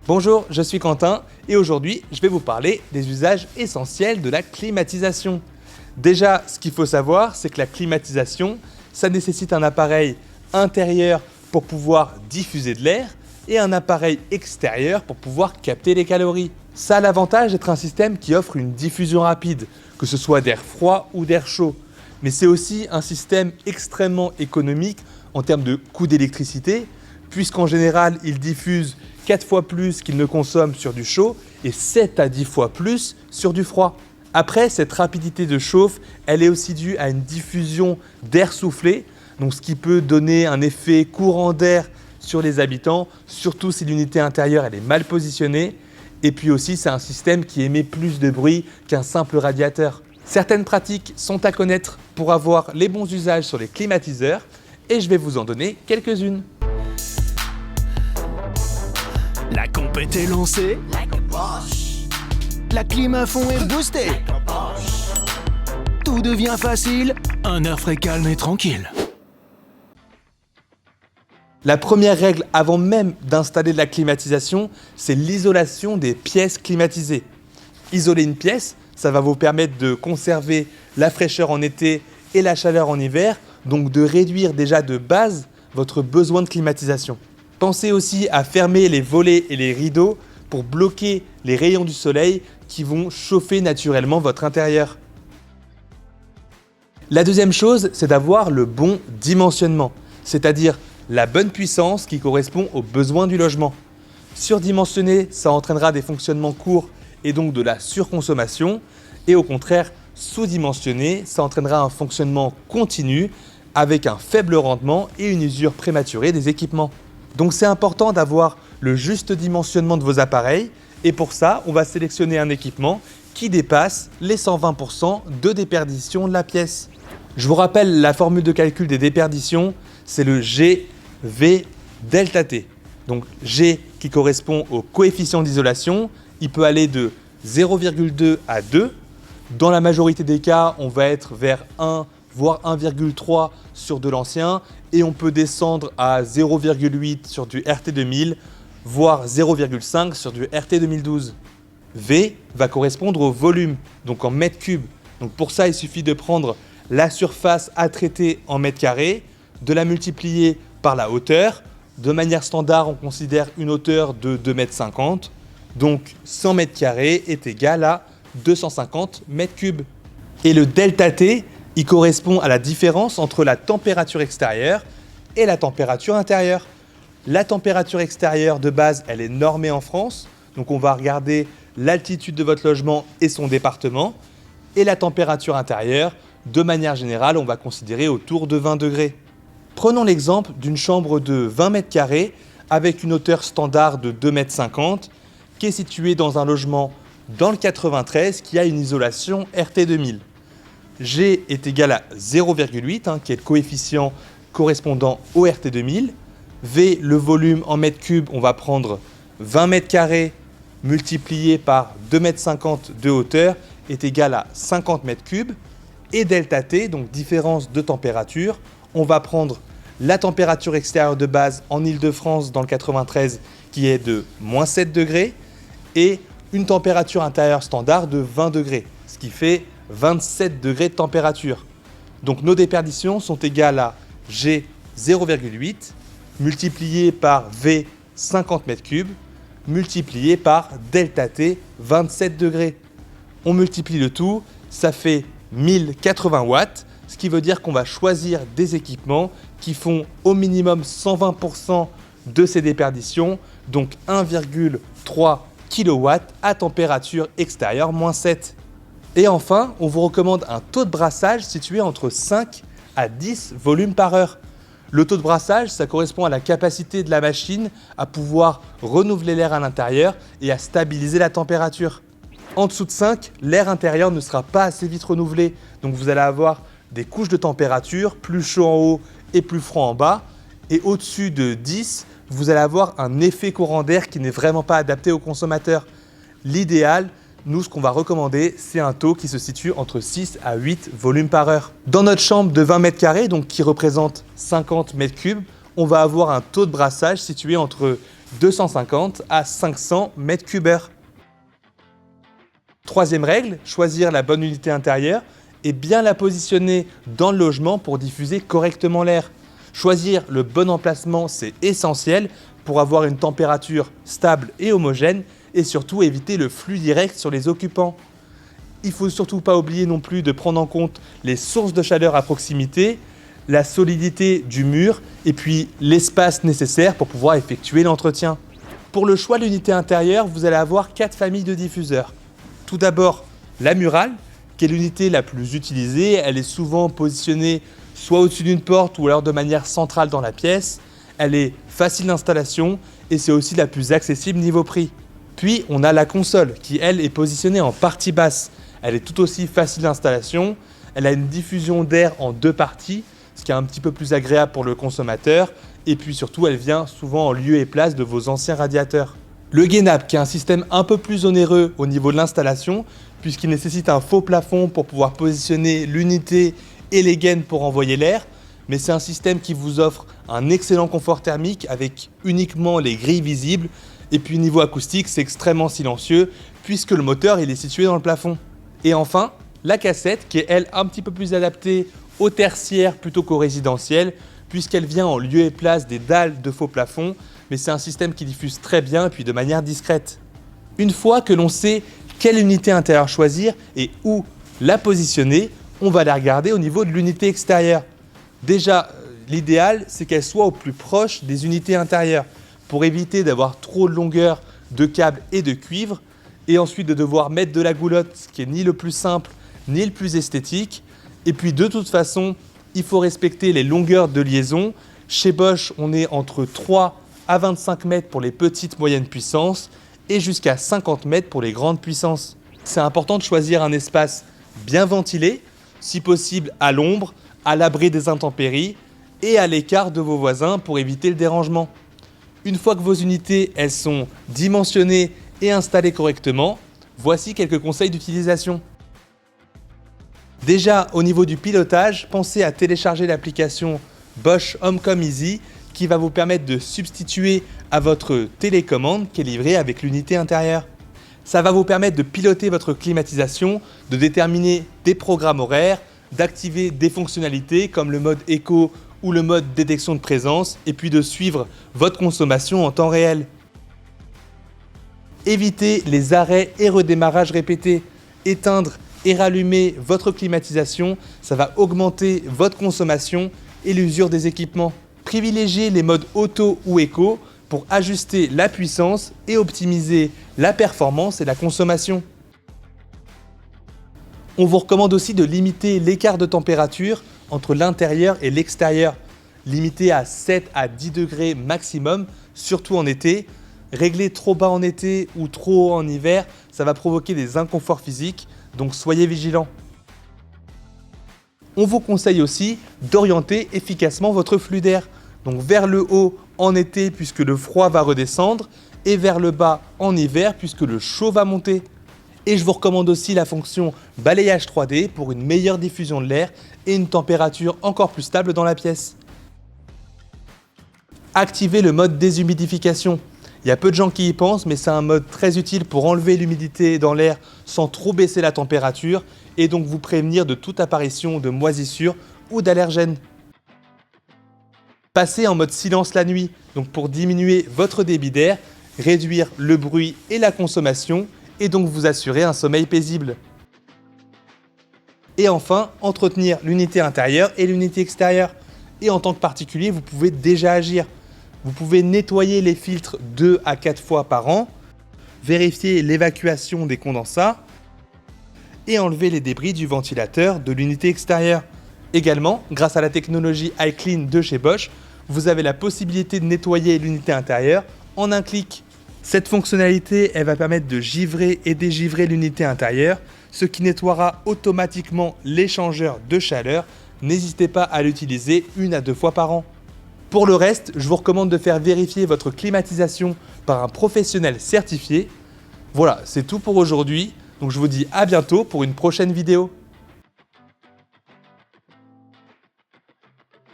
Bonjour, je suis Quentin et aujourd'hui je vais vous parler des usages essentiels de la climatisation. Déjà, ce qu'il faut savoir, c'est que la climatisation, ça nécessite un appareil intérieur pour pouvoir diffuser de l'air et un appareil extérieur pour pouvoir capter les calories. Ça a l'avantage d'être un système qui offre une diffusion rapide, que ce soit d'air froid ou d'air chaud. Mais c'est aussi un système extrêmement économique en termes de coût d'électricité, puisqu'en général, il diffuse 4 fois plus qu'il ne consomme sur du chaud et 7 à 10 fois plus sur du froid. Après, cette rapidité de chauffe, elle est aussi due à une diffusion d'air soufflé, donc ce qui peut donner un effet courant d'air sur les habitants, surtout si l'unité intérieure elle est mal positionnée. Et puis aussi, c'est un système qui émet plus de bruit qu'un simple radiateur. Certaines pratiques sont à connaître pour avoir les bons usages sur les climatiseurs et je vais vous en donner quelques-unes. La compète est lancée. La clim à fond est boostée. Tout devient facile. Un air frais calme et tranquille. La première règle avant même d'installer de la climatisation, c'est l'isolation des pièces climatisées. Isoler une pièce, ça va vous permettre de conserver la fraîcheur en été et la chaleur en hiver, donc de réduire déjà de base votre besoin de climatisation. Pensez aussi à fermer les volets et les rideaux pour bloquer les rayons du soleil qui vont chauffer naturellement votre intérieur. La deuxième chose, c'est d'avoir le bon dimensionnement, c'est-à-dire la bonne puissance qui correspond aux besoins du logement. Surdimensionné, ça entraînera des fonctionnements courts et donc de la surconsommation. Et au contraire, sous-dimensionné, ça entraînera un fonctionnement continu avec un faible rendement et une usure prématurée des équipements. Donc c'est important d'avoir le juste dimensionnement de vos appareils et pour ça, on va sélectionner un équipement qui dépasse les 120% de déperdition de la pièce. Je vous rappelle la formule de calcul des déperditions, c'est le GV delta T. Donc G qui correspond au coefficient d'isolation, il peut aller de 0,2 à 2. Dans la majorité des cas, on va être vers 1 voire 1,3 sur de l'ancien et on peut descendre à 0,8 sur du RT 2000 voire 0,5 sur du RT 2012. V va correspondre au volume, donc en mètres cubes. Donc pour ça, il suffit de prendre la surface à traiter en mètres carrés, de la multiplier par la hauteur. De manière standard, on considère une hauteur de 2,50 m. Donc 100 mètres carrés est égal à 250 mètres cubes. Et le delta T, il correspond à la différence entre la température extérieure et la température intérieure. La température extérieure de base, elle est normée en France. Donc on va regarder l'altitude de votre logement et son département. Et la température intérieure, de manière générale, on va considérer autour de 20 degrés. Prenons l'exemple d'une chambre de 20 mètres carrés avec une hauteur standard de 2,50 m qui est située dans un logement dans le 93 qui a une isolation RT 2000. G est égal à 0,8, qui est le coefficient correspondant au RT 2000. V, le volume en mètres cubes, on va prendre 20 mètres carrés multiplié par 2,50 m de hauteur est égal à 50 mètres cubes. Et delta T, donc différence de température, on va prendre la température extérieure de base en Île-de-France dans le 93 qui est de moins 7 degrés et une température intérieure standard de 20 degrés, ce qui fait 27 degrés de température. Donc nos déperditions sont égales à G 0,8 multiplié par V 50 mètres cubes multiplié par delta T 27 degrés. On multiplie le tout, ça fait 1080 watts, ce qui veut dire qu'on va choisir des équipements qui font au minimum 120% de ces déperditions, donc 1,3 kW à température extérieure moins 7. Et enfin, on vous recommande un taux de brassage situé entre 5 à 10 volumes par heure. Le taux de brassage, ça correspond à la capacité de la machine à pouvoir renouveler l'air à l'intérieur et à stabiliser la température. En dessous de 5, l'air intérieur ne sera pas assez vite renouvelé, donc vous allez avoir des couches de température, plus chaud en haut et plus froid en bas. Et au-dessus de 10, vous allez avoir un effet courant d'air qui n'est vraiment pas adapté au consommateur. L'idéal, nous, ce qu'on va recommander, c'est un taux qui se situe entre 6 à 8 volumes par heure. Dans notre chambre de 20 mètres carrés, donc qui représente 50 mètres cubes, on va avoir un taux de brassage situé entre 250 à 500 m3. Troisième règle, choisir la bonne unité intérieure et bien la positionner dans le logement pour diffuser correctement l'air. Choisir le bon emplacement, c'est essentiel pour avoir une température stable et homogène et surtout éviter le flux direct sur les occupants. Il ne faut surtout pas oublier non plus de prendre en compte les sources de chaleur à proximité, la solidité du mur et puis l'espace nécessaire pour pouvoir effectuer l'entretien. Pour le choix de l'unité intérieure, vous allez avoir 4 familles de diffuseurs. Tout d'abord, la murale, qui est l'unité la plus utilisée. Elle est souvent positionnée soit au-dessus d'une porte ou alors de manière centrale dans la pièce. Elle est facile d'installation et c'est aussi la plus accessible niveau prix. Puis on a la console qui elle est positionnée en partie basse. Elle est tout aussi facile d'installation. Elle a une diffusion d'air en 2 parties, ce qui est un petit peu plus agréable pour le consommateur. Et puis surtout, elle vient souvent en lieu et place de vos anciens radiateurs. Le gainable, qui est un système un peu plus onéreux au niveau de l'installation, puisqu'il nécessite un faux plafond pour pouvoir positionner l'unité et les gaines pour envoyer l'air. Mais c'est un système qui vous offre un excellent confort thermique avec uniquement les grilles visibles. Et puis niveau acoustique, c'est extrêmement silencieux puisque le moteur il est situé dans le plafond. Et enfin, la cassette qui est elle un petit peu plus adaptée au tertiaire plutôt qu'au résidentiel puisqu'elle vient en lieu et place des dalles de faux plafond. Mais c'est un système qui diffuse très bien et puis de manière discrète. Une fois que l'on sait quelle unité intérieure choisir et où la positionner, on va la regarder au niveau de l'unité extérieure. Déjà, l'idéal, c'est qu'elle soit au plus proche des unités intérieures pour éviter d'avoir trop de longueur de câbles et de cuivre et ensuite de devoir mettre de la goulotte, ce qui est ni le plus simple ni le plus esthétique. Et puis de toute façon, il faut respecter les longueurs de liaison. Chez Bosch, on est entre 3 à 25 mètres pour les petites moyennes puissances et jusqu'à 50 mètres pour les grandes puissances. C'est important de choisir un espace bien ventilé, si possible à l'ombre, à l'abri des intempéries et à l'écart de vos voisins pour éviter le dérangement. Une fois que vos unités elles sont dimensionnées et installées correctement, voici quelques conseils d'utilisation. Déjà au niveau du pilotage, pensez à télécharger l'application Bosch HomeCom Easy qui va vous permettre de substituer à votre télécommande qui est livrée avec l'unité intérieure. Ça va vous permettre de piloter votre climatisation, de déterminer des programmes horaires, d'activer des fonctionnalités comme le mode éco ou le mode détection de présence et puis de suivre votre consommation en temps réel. Évitez les arrêts et redémarrages répétés. Éteindre et rallumer votre climatisation, ça va augmenter votre consommation et l'usure des équipements. Privilégiez les modes auto ou éco pour ajuster la puissance et optimiser la performance et la consommation. On vous recommande aussi de limiter l'écart de température entre l'intérieur et l'extérieur, limité à 7 à 10 degrés maximum, surtout en été. Régler trop bas en été ou trop haut en hiver, ça va provoquer des inconforts physiques, donc soyez vigilants. On vous conseille aussi d'orienter efficacement votre flux d'air, donc vers le haut en été puisque le froid va redescendre et vers le bas en hiver puisque le chaud va monter. Et je vous recommande aussi la fonction balayage 3D pour une meilleure diffusion de l'air et une température encore plus stable dans la pièce. Activez le mode déshumidification. Il y a peu de gens qui y pensent, mais c'est un mode très utile pour enlever l'humidité dans l'air sans trop baisser la température et donc vous prévenir de toute apparition de moisissures ou d'allergènes. Passez en mode silence la nuit, donc pour diminuer votre débit d'air, réduire le bruit et la consommation et donc vous assurer un sommeil paisible. Et enfin, entretenir l'unité intérieure et l'unité extérieure. Et en tant que particulier, vous pouvez déjà agir. Vous pouvez nettoyer les filtres 2 à 4 fois par an, vérifier l'évacuation des condensats et enlever les débris du ventilateur de l'unité extérieure. Également, grâce à la technologie iClean de chez Bosch, vous avez la possibilité de nettoyer l'unité intérieure en un clic. Cette fonctionnalité, elle va permettre de givrer et dégivrer l'unité intérieure, ce qui nettoiera automatiquement l'échangeur de chaleur. N'hésitez pas à l'utiliser 1 à 2 fois par an. Pour le reste, je vous recommande de faire vérifier votre climatisation par un professionnel certifié. Voilà, c'est tout pour aujourd'hui. Donc je vous dis à bientôt pour une prochaine vidéo.